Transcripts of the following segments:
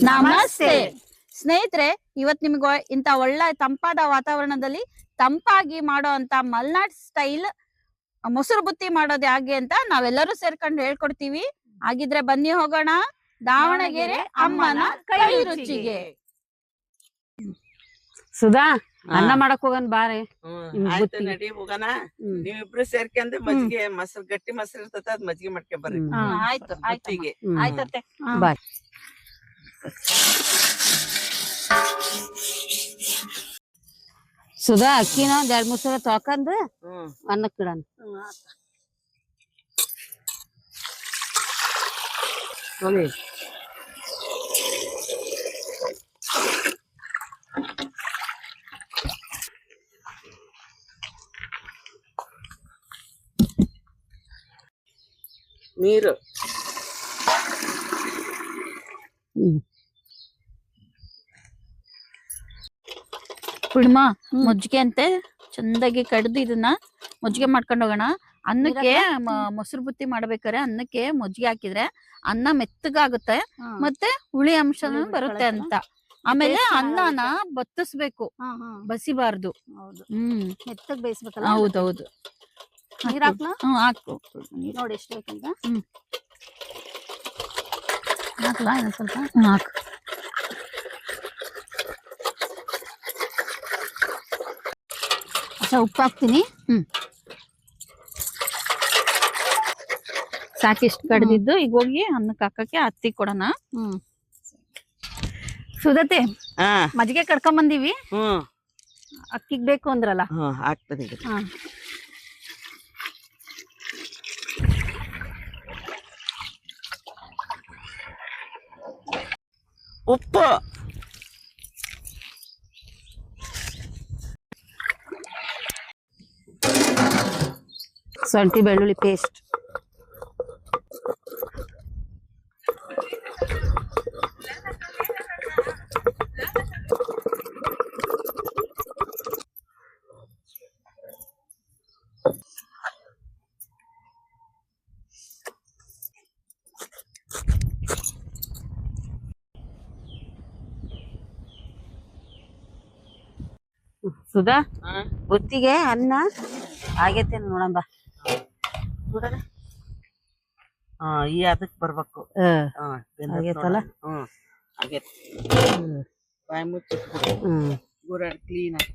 ನಮಸ್ತೆ ಸ್ನೇಹಿತರೆ, ಇವತ್ ನಿಮ್ಗೆ ಇಂತ ಒಳ್ಳೆ ತಂಪಾದ ವಾತಾವರಣದಲ್ಲಿ ತಂಪಾಗಿ ಮಾಡೋ ಅಂತ ಮಲ್ನಾಡ್ ಸ್ಟೈಲ್ ಮೊಸರು ಬುತ್ತಿ ಮಾಡೋದು ಹೇಗೆ ಅಂತ ನಾವೆಲ್ಲರೂ ಸೇರ್ಕೊಂಡು ಹೇಳ್ಕೊಡ್ತೀವಿ. ಹಾಗಿದ್ರೆ ಬನ್ನಿ ಹೋಗೋಣ ದಾವಣಗೆರೆ ಅಮ್ಮನ ಕೈ ರುಚಿಗೆ. ಸುಧಾ, ಅನ್ನ ಮಾಡಕ್ ಹೋಗನ್ ಬಾರೆ. ನಡಿ ಹೋಗೋಣ. ನೀವಿಬ್ರು ಸೇರ್ಕೊಂಡ್ ಮಜ್ಜಿಗೆ ಮೊಸರು ಗಟ್ಟಿ ಮೊಸರು ಇರ್ತದ ಅದ್ ಮಜ್ಜಿಗೆ ಮಾಡ್ಕೊಂಡ್ ಬರ್ರಿ. ಆಯ್ತು ಬುತ್ತಿಗೆ ಆಯ್ತತ್ತೆ. ಬಾಯ್. ಸುಧಾ, ಅಕ್ಕಿನ ಒಂದ್ 2-3 ಸಲ ತೊಳ್ಕೊಂಡ್ ಅನ್ನಕ್ ಇಡಣ. ನೀರು ಬಿಡ್ಮ ಮಜ್ಜಿಗೆ ಅಂತೆ ಚಂದಾಗಿ ಕಡ್ದು ಇದನ್ನ ಮಜ್ಜಿಗೆ ಮಾಡ್ಕೊಂಡ್ ಹೋಗೋಣ. ಅನ್ನಕ್ಕೆ ಮೊಸರು ಬುತ್ತಿ ಮಾಡ್ಬೇಕಾರೆ ಅನ್ನಕ್ಕೆ ಮಜ್ಜಿಗೆ ಹಾಕಿದ್ರೆ ಅನ್ನ ಮೆತ್ತಗಾಗುತ್ತೆ ಮತ್ತೆ ಹುಳಿ ಅಂಶನೂ ಬರುತ್ತೆ ಅಂತ. ಆಮೇಲೆ ಅನ್ನನ ಬತ್ತಿಸ್ಬೇಕು, ಬಸಿಬಾರ್ದು. ಮೆತ್ತಗ್ ಬೇಯಿಸ್ಬೇಕಲ್ಲ. ಹೌದೌದು. ನೀರ್ ಹಾಕ್ಲಾ? ಹಾಕು ನೋಡಿ ಎಷ್ಟು ಬೇಕಂತ. ಹಾಕ್ಲಾ ಸ್ವಲ್ಪ? ಹಾಕು. ಉಪ್ಪು ಹಾಕ್ತೀನಿ. ಸಾಕಿಷ್ಟು ಕಡ್ದಿದ್ದು ಈಗ ಹೋಗಿ ಅನ್ನಕ್ಕೆ ಹಾಕಕ್ಕೆ ಹತ್ತಿ ಕೊಡೋಣ. ಸುಧತೆ, ಮಜ್ಜಿಗೆ ಕಡ್ಕೊಂಡ್ ಬಂದೀವಿ. ಅಕ್ಕಿಗ್ ಬೇಕು ಅಂದ್ರಲ್ಲ, ಹಾಕ್ತದೆ. ಉಪ್ಪು, ಶುಂಠಿ ಬೆಳ್ಳುಳ್ಳಿ ಪೇಸ್ಟ್, ಸುಧಾ, ಬುತ್ತಿಗೆ ಅನ್ನ ಆಗೈತೆ ನೋಡಂಬ. ಈ ಅದಕ್ ಬರ್ಬೇಕು. ಆಗೈತಲ್ಲ. ಬಾಯಿ ಮುಚ್ಚಿಟ್ಬಿಡು. ಗೂರಾಡ್ ಕ್ಲೀನ್ ಆಗಿ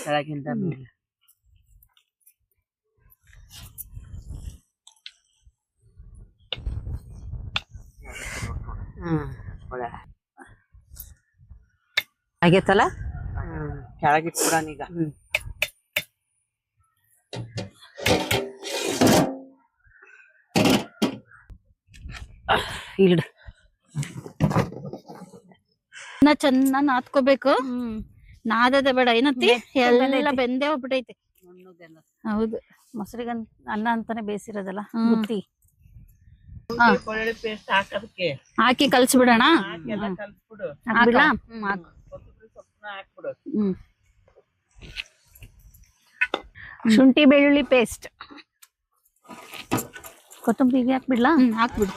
ಕೆಳಗಿಂದ ಮೇಲೆ. ಆಗೈತಲ್ಲ. ಕೆಳಗಿಟ್ಬಿಡೋಣ ಈಗ. ಇಲ್ಡ್ ಚೆನ್ನಾಗ್ ನಾದ್ಕೋಬೇಕು. ನಾದದೆ ಬೇಡ ಏನತ್ತಿ, ಎಲ್ಲ ಬೆಂದೇ ಹೋಗ್ಬಿಟ್ಟೈತೆ. ಹೌದು, ಮೊಸರಿಗೆ ಅನ್ನ ಅಂತಾನೆ ಬೇಯಿಸಿರೋದಲ್ಲ ಬುತ್ತಿ. ಪೇಸ್ಟ್ ಹಾಕೋದಕ್ಕೆ ಹಾಕಿ ಕಲ್ಸ್ಬಿಡೋಣ. ಕಲ್ಸ್ಬಿಡು. ಹಾಕ್ಬಿಡ್ಲಾ? ಹಾಕ್ಬಿಡು. ಶುಂಠಿ ಬೆಳ್ಳುಳ್ಳಿ ಪೇಸ್ಟ್, ಕೊತ್ತಂಬರಿ ಹಾಕ್ಬಿಡ್ಲಾ? ಹಾಕ್ಬಿಡು.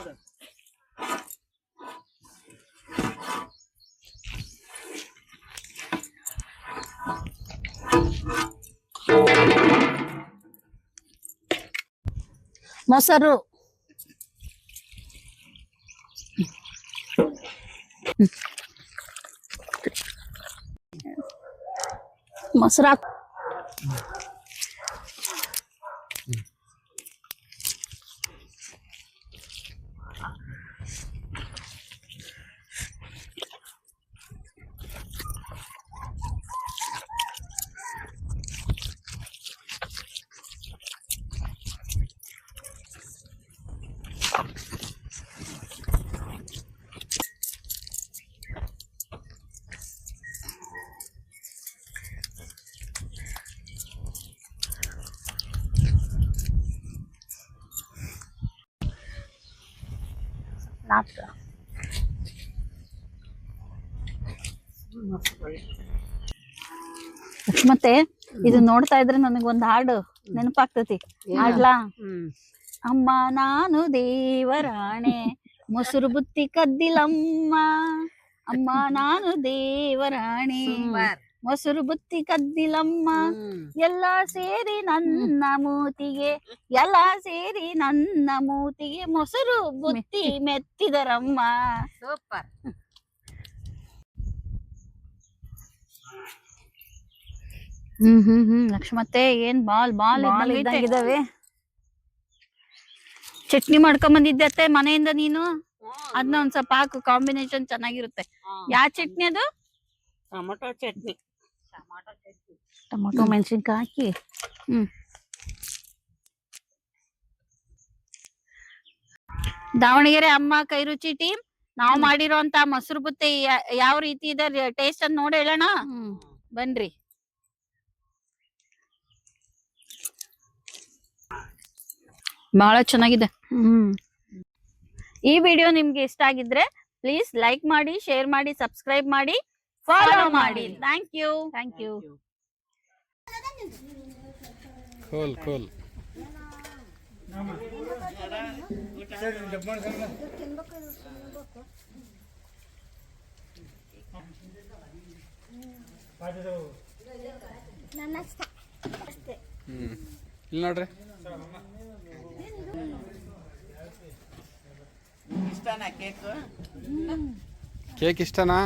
ಮೊಸರು, ಮೊಸರು ಹಾಕ್. ಮತ್ತೆ ಇದು ನೋಡ್ತಾ ಇದ್ರೆ ನನಗೊಂದ್ ಹಾಡು ನೆನಪಾಗ್ತತಿ. ಹಾಡ್ಲಾ? ಅಮ್ಮ ನಾನು ದೇವರಾಣೆ ಮೊಸರು ಬುತ್ತಿ ಕದ್ದಿಲಮ್ಮ. ಅಮ್ಮ ನಾನು ದೇವರಾಣೆ ಮೊಸರು ಬುತ್ತಿ ಕದ್ದಿಲಮ್ಮ. ಎಲ್ಲ ಸೇರಿ ನನ್ನ ಮೂತಿಗೆ ಮೊಸರು ಬುತ್ತಿ ಮೆತ್ತಿದರಮ್ಮ. ಸೂಪರ್. ಲಕ್ಷ್ಮತ್ತೆ ಏನ್ ಬಾಲ್ ಬಾಲ್ ಇದಾವೆ. ಚಟ್ನಿ ಮಾಡ್ಕೊಂಡ್ ಬಂದಿದ್ದೆ ಅತ್ತೆ ಮನೆಯಿಂದ ನೀನು. ಅದನ್ನ ಒಂದ್ ಸ್ವಲ್ಪ ಹಾಕು, ಕಾಂಬಿನೇಷನ್ ಚೆನ್ನಾಗಿರುತ್ತೆ. ಯಾವ ಚಟ್ನಿ ಅದು? ಟೊಮೊಟೊ ಚಟ್ನಿ. ಟೊಮೊಟೊ ಮೆಣಸಿನ್ಕಾಯಿ ಹಾಕಿ. ದಾವಣಗೆರೆ ಅಮ್ಮ ಕೈ ರುಚಿ ಟೀಮ್ ನಾವು ಮಾಡಿರೋಂತ ಮೊಸರು ಬುತ್ತಿ ಯಾವ ರೀತಿ ಇದೆ ಟೇಸ್ಟ್ ಅನ್ನ ನೋಡಿ ಹೇಳೋಣ ಬನ್ರಿ. ಬಹಳ ಚೆನ್ನಾಗಿದೆ. ಈ ವಿಡಿಯೋ ನಿಮ್ಗೆ ಇಷ್ಟ ಆಗಿದ್ರೆ ಪ್ಲೀಸ್ ಲೈಕ್ ಮಾಡಿ, ಶೇರ್ ಮಾಡಿ, ಸಬ್ಸ್ಕ್ರೈಬ್ ಮಾಡಿ, ಫಾಲೋ ಮಾಡಿ. Thank you. cool. ಇಲ್ಲಿ ನೋಡ್ರಿ, ಇಷ್ಟನಾ ಕೇಕ್? ಕೇಕ್ ಇಷ್ಟನಾ?